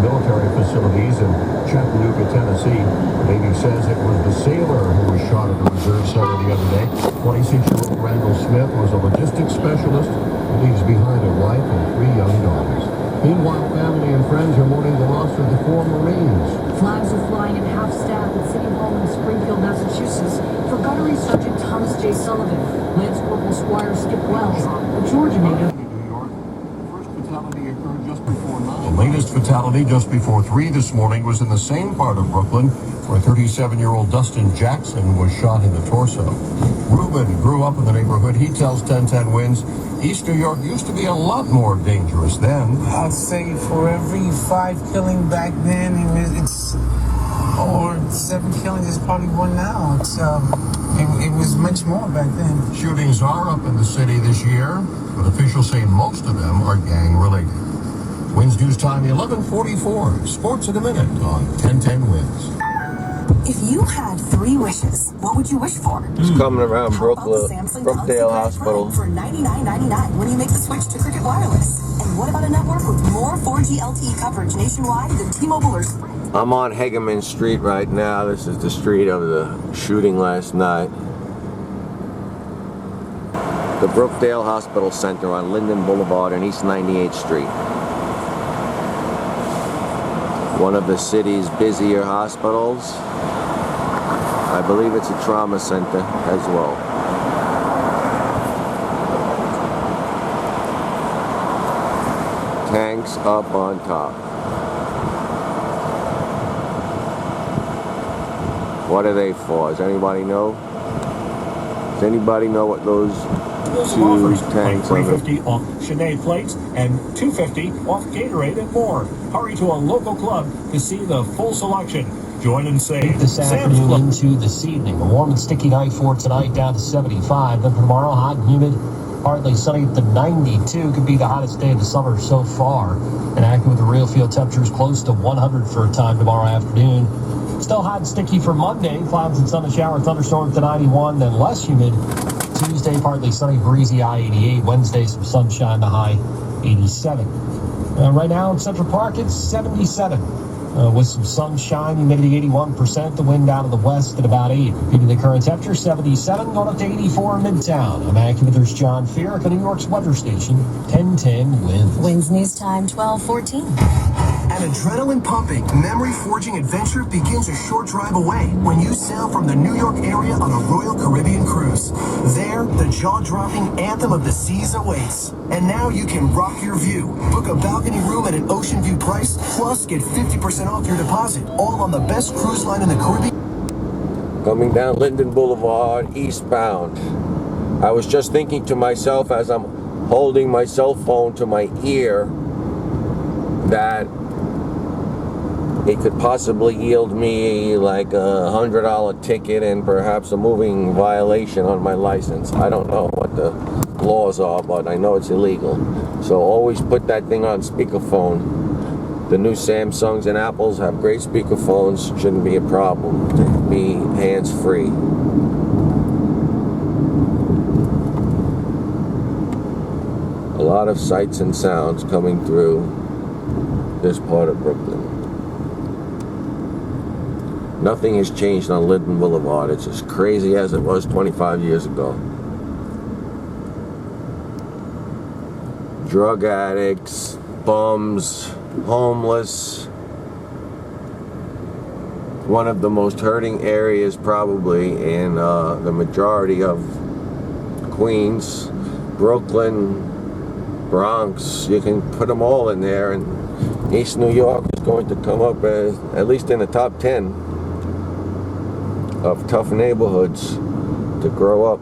military facilities in Chattanooga, Tennessee. The Navy says it was the sailor who was shot at the reserve center the other day. 26-year-old Randall Smith was a logistics specialist who leaves behind a wife and 3 young daughters. Meanwhile, family and friends are mourning the loss of the 4 Marines. Flags are flying at half-staff at City Hall in Springfield, Massachusetts for Gunnery Sergeant Thomas J. Sullivan, Lance Corporal Squire Skip Wells, a Georgia native. The latest fatality just before 3 this morning was in the same part of Brooklyn where 37-year-old Dustin Jackson was shot in the torso. Ruben grew up in the neighborhood. He tells 1010 Wins East New York used to be a lot more dangerous then. I'd say for every 5 killing back then, or 7 killings is probably 1 now. It was much more back then. Shootings are up in the city this year, but officials say most of them are gang-related. Wins News Time 11:44. Sports in a minute on 1010 Wins. If you had 3 wishes, what would you wish for? It's coming around How about the Samsung Galaxy Brookdale Prime Hospital. for $99.99 when you make the switch to Cricket Wireless. And what about a network with more 4G LTE coverage nationwide than T-Mobile or Sprint? I'm on Hageman Street right now. This is the street of the shooting last night. The Brookdale Hospital Center on Linden Boulevard and East 98th Street. One of the city's busier hospitals. I believe it's a trauma center as well. Tanks up on top. What are they for? Does anybody know? Does anybody know what those two tanks are? $350 off Sinead plates and $250 off Gatorade and more. Hurry to a local club to see the full selection. Join and save. This afternoon into this evening. A warm and sticky night for tonight, down to 75. Then for tomorrow, hot and humid. Partly sunny at the 92. Could be the hottest day of the summer so far. And acting with the real field temperatures close to 100 for a time tomorrow afternoon. Still hot and sticky for Monday. Clouds and sun and shower, thunderstorms to 91. Then less humid. Tuesday, partly sunny, breezy, high 88. Wednesday, some sunshine, the high 87. Right now in Central Park, it's 77. With some sunshine, humidity 81%, the wind out of the west at about 8. Repeating the current temperature, 77, going up to 84 in Midtown. I'm AccuWeather's John Feerick on New York's weather station, 1010 Wins. Wins News Time 12:14. An adrenaline-pumping, memory-forging adventure begins a short drive away when you sail from the New York area on a Royal Caribbean cruise. There, the jaw-dropping anthem of the seas awaits. And now you can rock your view. Book a balcony room at an ocean view price, plus get 50% off your deposit. All on the best cruise line in the Caribbean. Coming down Linden Boulevard, eastbound. I was just thinking to myself as I'm holding my cell phone to my ear that it could possibly yield me like a $100 ticket and perhaps a moving violation on my license. I don't know what the laws are, but I know it's illegal. So always put that thing on speakerphone. The new Samsungs and Apples have great speakerphones. Shouldn't be a problem. Be hands-free. A lot of sights and sounds coming through this part of Brooklyn. Nothing has changed on Linden Boulevard. It's as crazy as it was 25 years ago. Drug addicts, bums, homeless. One of the most hurting areas probably in the majority of Queens, Brooklyn, Bronx. You can put them all in there, and East New York is going to come up as, at least in the top 10 of tough neighborhoods to grow up.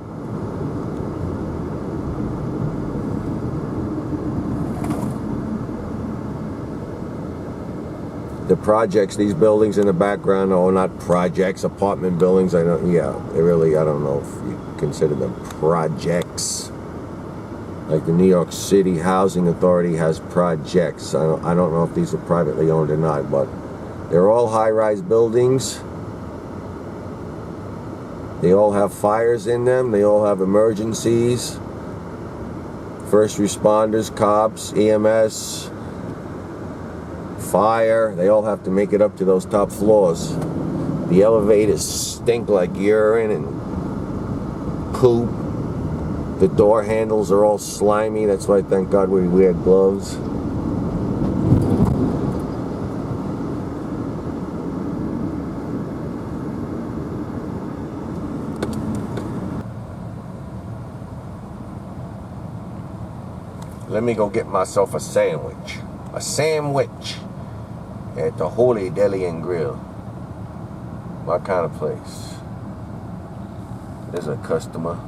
The projects, these buildings in the background, are not projects, apartment buildings. I don't know if you consider them projects. Like the New York City Housing Authority has projects. I don't know if these are privately owned or not, but they're all high-rise buildings. They all have fires in them. They all have emergencies. First responders, cops, EMS, fire. They all have to make it up to those top floors. The elevators stink like urine and poop. The door handles are all slimy. That's why, thank God, we wear gloves. Let me go get myself a sandwich. A sandwich at the Holy Deli and Grill. My kind of place. There's a customer.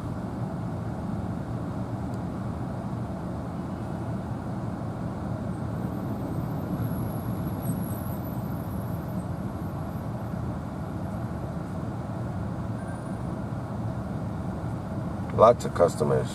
Lots of customers.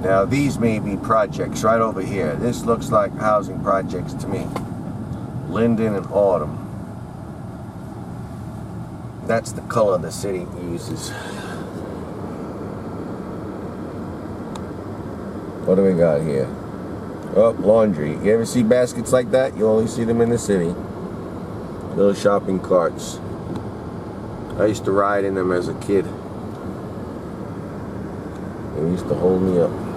Now these may be projects right over here. This looks like housing projects to me. Linden and Autumn. That's the color the city uses. What do we got here? Oh, laundry. You ever see baskets like that? You only see them in the city. Little shopping carts. I used to ride in them as a kid. They used to hold me up.